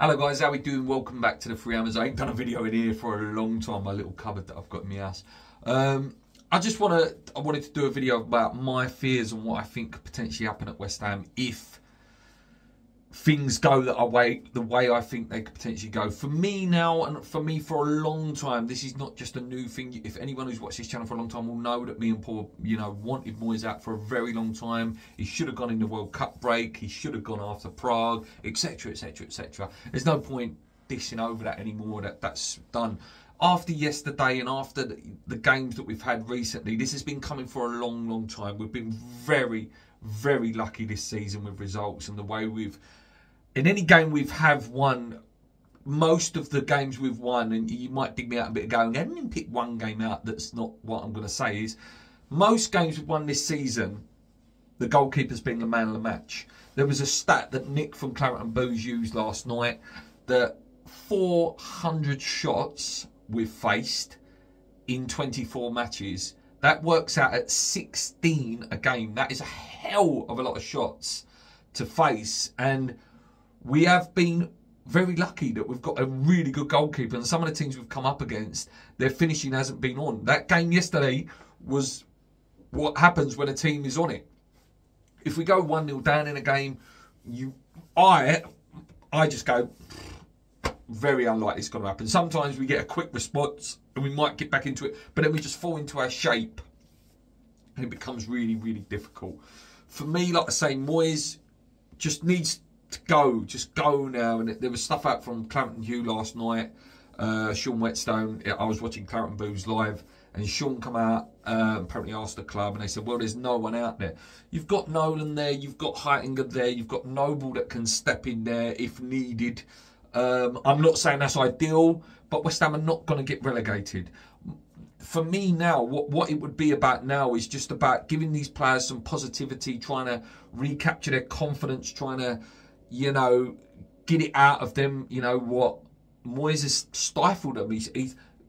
Hello guys, how we doing? Welcome back to the Free Hammers. I ain't done a video in here for a long time, my little cupboard that I've got in my house. I wanted to do a video about my fears and what I think could potentially happen at West Ham if things go the way I think they could potentially go. For me now, and for me for a long time, this is not just a new thing. If anyone who's watched this channel for a long time will know that me and Paul, wanted Moyes out for a very long time. He should have gone in the World Cup break. He should have gone after Prague, etc, etc, etc. There's no point dishing over that anymore. That's done. After yesterday and after the games that we've had recently, this has been coming for a long, long time. We've been very, very lucky this season with results and the way in any game we've won, most of the games we've won, and you might dig me out a bit going, I didn't pick one game out that's not what I'm going to say, is most games we've won this season, the goalkeeper's been the man of the match. There was a stat that Nick from Claret and Booze used last night, that 400 shots we've faced in 24 matches. That works out at 16 a game. That is a hell of a lot of shots to face, and we have been very lucky that we've got a really good goalkeeper, and some of the teams we've come up against, their finishing hasn't been on. That game yesterday was what happens when a team is on it. If we go 1-0 down in a game, I just go, very unlikely it's going to happen. Sometimes we get a quick response and we might get back into it, but then we just fall into our shape and it becomes really, really difficult. For me, like I say, Moyes just needs to go, just go now. And there was stuff out from Claret and Hugh last night. Sean Whetstone, I was watching Claret and Booze live, and Sean come out, apparently asked the club, and they said, well, there's no one out there. You've got Nolan there, you've got Heitinga there, you've got Noble that can step in there if needed. I'm not saying that's ideal, but West Ham are not going to get relegated. For me now, what it would be about now is just about giving these players some positivity, trying to recapture their confidence, trying to, get it out of them. What Moyes has stifled them.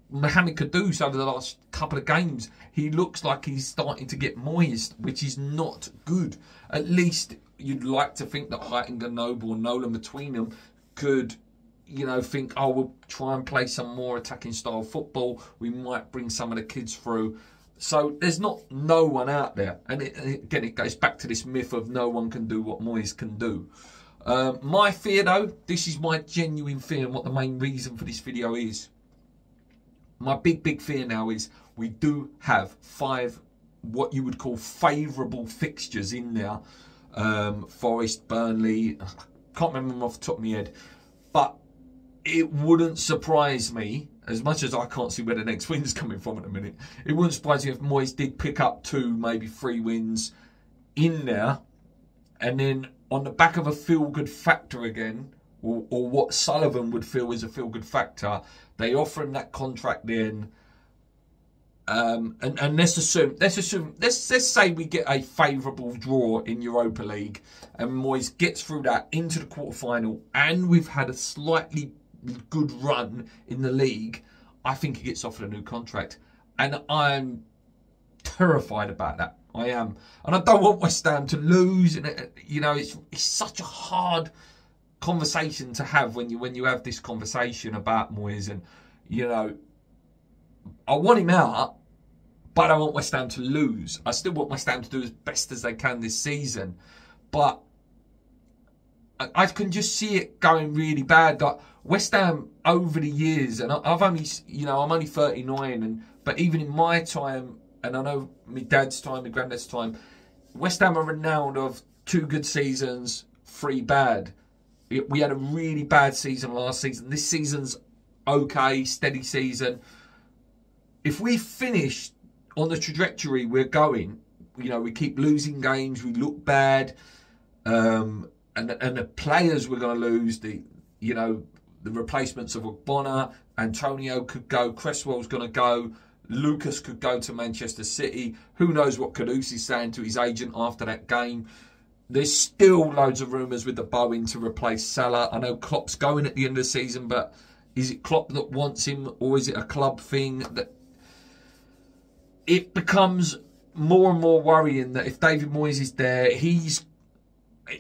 Mohamed Kudus over the last couple of games, he looks like he's starting to get moist, which is not good. At least you'd like to think that Heitinga, Noble and Nolan between them could, think, oh, we'll try and play some more attacking style football. We might bring some of the kids through. So there's no one out there. And again, it goes back to this myth of no one can do what Moyes can do. My fear, though, this is my genuine fear, and what the main reason for this video is. My big fear now is we do have 5 what you would call favourable fixtures in there. Forest, Burnley, I can't remember them off the top of my head. But it wouldn't surprise me, as much as I can't see where the next win's coming from at the minute, it wouldn't surprise me if Moyes did pick up 2, maybe 3 wins in there, and then on the back of a feel-good factor again, or what Sullivan would feel is a feel-good factor, they offer him that contract then, and let's say we get a favourable draw in Europa League, and Moyes gets through that into the quarter-final, and we've had a slightly good run in the league. I think he gets offered a new contract, and I'm terrified about that. I am, and I don't want West Ham to lose. And it's such a hard conversation to have when you have this conversation about Moyes, and I want him out, but I want West Ham to lose. I still want West Ham to do as best as they can this season, but I can just see it going really bad. Like West Ham over the years, and I've only, I'm only 39, but even in my time, and I know my dad's time, my granddad's time, West Ham are renowned of 2 good seasons, 3 bad. We had a really bad season last season. This season's okay, steady season. If we finish on the trajectory we're going, we keep losing games, we look bad, and the players we're going to lose, the replacements of Ogbonna, Antonio could go, Cresswell's going to go, Lucas could go to Manchester City. Who knows what Kudus is saying to his agent after that game. There's still loads of rumours with the Bowen to replace Salah. I know Klopp's going at the end of the season, but is it Klopp that wants him, or is it a club thing? That it becomes more and more worrying that if David Moyes is there,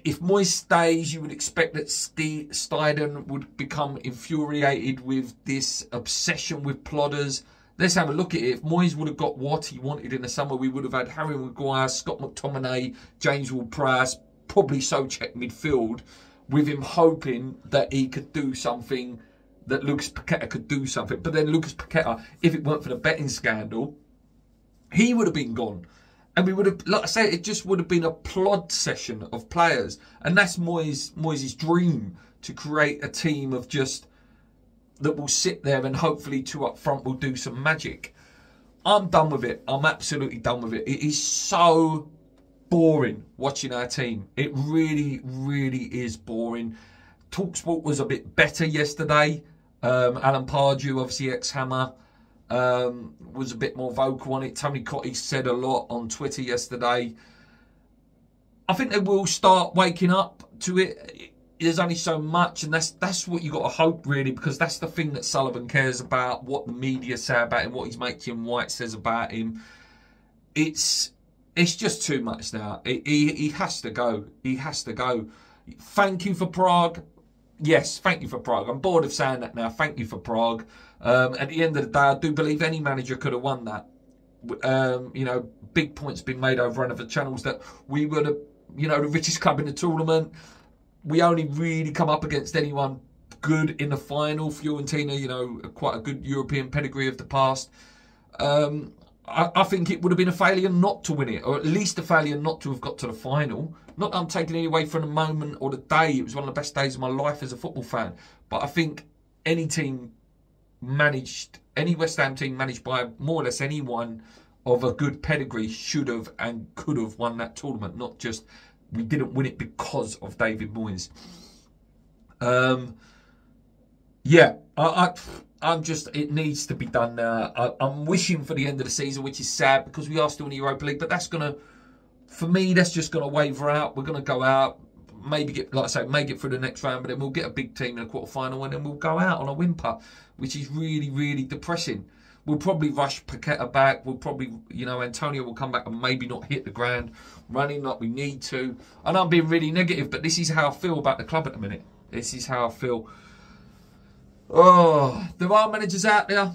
if Moyes stays, you would expect that Steiden would become infuriated with this obsession with plodders. Let's have a look at it. If Moyes would have got what he wanted in the summer, we would have had Harry Maguire, Scott McTominay, James Ward-Prowse, probably Souček midfield, with him hoping that he could do something, that Lucas Paqueta could do something. But then Lucas Paqueta, if it weren't for the betting scandal, he would have been gone. And we would have, like I say, it just would have been a plod session of players. And that's Moyes' dream, to create a team of just, that will sit there and hopefully two up front will do some magic. I'm done with it. I'm absolutely done with it. It is so boring watching our team. It really, really is boring. TalkSport was a bit better yesterday. Alan Pardew, obviously ex-Hammer, was a bit more vocal on it. Tony Cottee said a lot on Twitter yesterday. I think they will start waking up to it. There's only so much, and that's what you got to hope, really, because that's the thing that Sullivan cares about, what the media say about him, what his mate Kim White says about him. It's just too much now. He has to go. He has to go. Thank you for Prague. Yes, thank you for Prague. I'm bored of saying that now. Thank you for Prague. At the end of the day, I do believe any manager could have won that. You know, big points being made over and other channels that we were the richest club in the tournament. We only really come up against anyone good in the final. Fiorentina, you know, quite a good European pedigree of the past. I think it would have been a failure not to win it, or at least a failure not to have got to the final. Not that I'm taking it away from the moment or the day. It was one of the best days of my life as a football fan. But I think any team managed, any West Ham team managed by more or less anyone of a good pedigree should have and could have won that tournament. Not just, we didn't win it because of David Moyes. Yeah, I'm just, it needs to be done now. I'm wishing for the end of the season, which is sad because we are still in the Europa League, but that's going to, for me, that's just going to waver out. We're going to go out, maybe get, like I say, make it through the next round, but then we'll get a big team in a quarter-final and then we'll go out on a whimper, which is really, really depressing. We'll probably rush Paqueta back. We'll probably, you know, Antonio will come back and maybe not hit the ground running like we need to. And I'm being really negative, but this is how I feel about the club at the minute. This is how I feel. Oh, there are managers out there.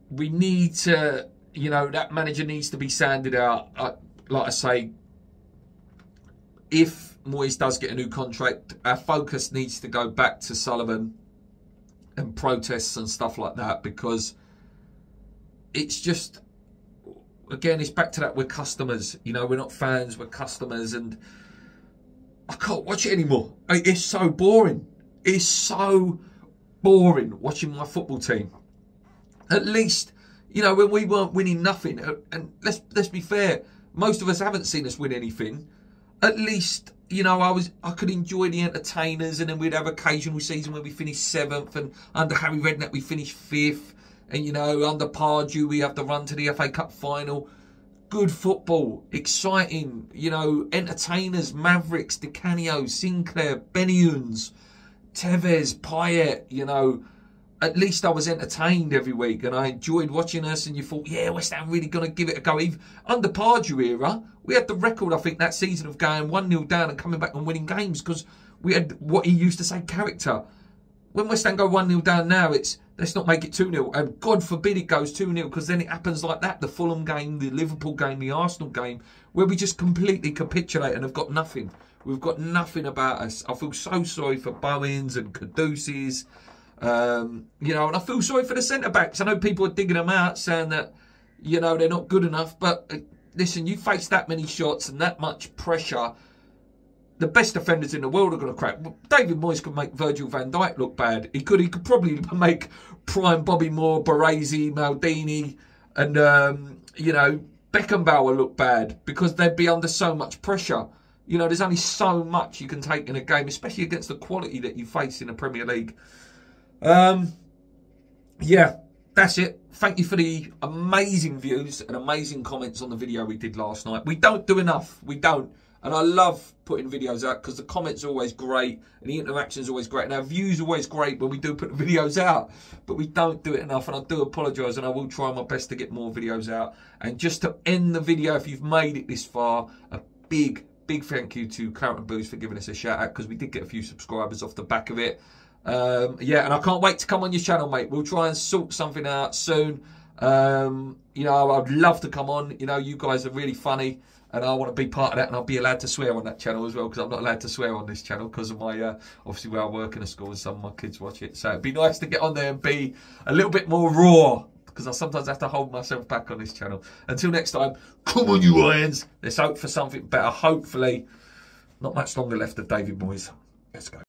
We need to, you know, that manager needs to be sanded out. Like I say, if Moyes does get a new contract, our focus needs to go back to Sullivan and protests and stuff like that, because it's just, again, it's back to that, we're customers. You know, we're not fans, we're customers, and I can't watch it anymore. It's so boring. It's so boring watching my football team. At least, you know, when we weren't winning nothing, and let's be fair, most of us haven't seen us win anything. At least, you know, I could enjoy the entertainers, and then we'd have occasional season where we finished 7th, and under Harry Redknapp we finished 5th, and, you know, under Pardew we have the run to the FA Cup final. Good football, exciting, you know, entertainers, Mavericks, Di Canio, Sinclair, Beniuns, Tevez, Payet, you know. At least I was entertained every week and I enjoyed watching us, and you thought, yeah, West Ham really going to give it a go. Even under Pardew era, we had the record, I think, that season of going 1-0 down and coming back and winning games because we had what he used to say, character. When West Ham go 1-0 down now, it's let's not make it 2-0. And God forbid it goes 2-0, because then it happens like that. The Fulham game, the Liverpool game, the Arsenal game, where we just completely capitulate and have got nothing. We've got nothing about us. I feel so sorry for Bowens and Caduce's. You know, and I feel sorry for the centre-backs. I know people are digging them out, saying that, you know, they're not good enough. But listen, you face that many shots and that much pressure, the best defenders in the world are going to crack. David Moyes could make Virgil van Dijk look bad. He could probably make prime Bobby Moore, Baresi, Maldini, and, you know, Beckenbauer look bad, because they'd be under so much pressure. You know, there's only so much you can take in a game, especially against the quality that you face in the Premier League. Yeah, that's it. Thank you for the amazing views and amazing comments on the video we did last night. We don't do enough. We don't. And I love putting videos out because the comments are always great and the interaction is always great. And our views are always great when we do put the videos out. But we don't do it enough, and I do apologise, and I will try my best to get more videos out. And just to end the video, if you've made it this far, a big, big thank you to Carrot and Booze for giving us a shout out, because we did get a few subscribers off the back of it. Yeah, and I can't wait to come on your channel, mate. We'll try and sort something out soon. You know, I'd love to come on. You know, you guys are really funny, and I want to be part of that, and I'll be allowed to swear on that channel as well, because I'm not allowed to swear on this channel because of my, obviously where I work in a school and some of my kids watch it. So it'd be nice to get on there and be a little bit more raw, because I sometimes have to hold myself back on this channel. Until next time, come on you irons. Let's hope for something better. Hopefully, not much longer left of David Moyes. Let's go.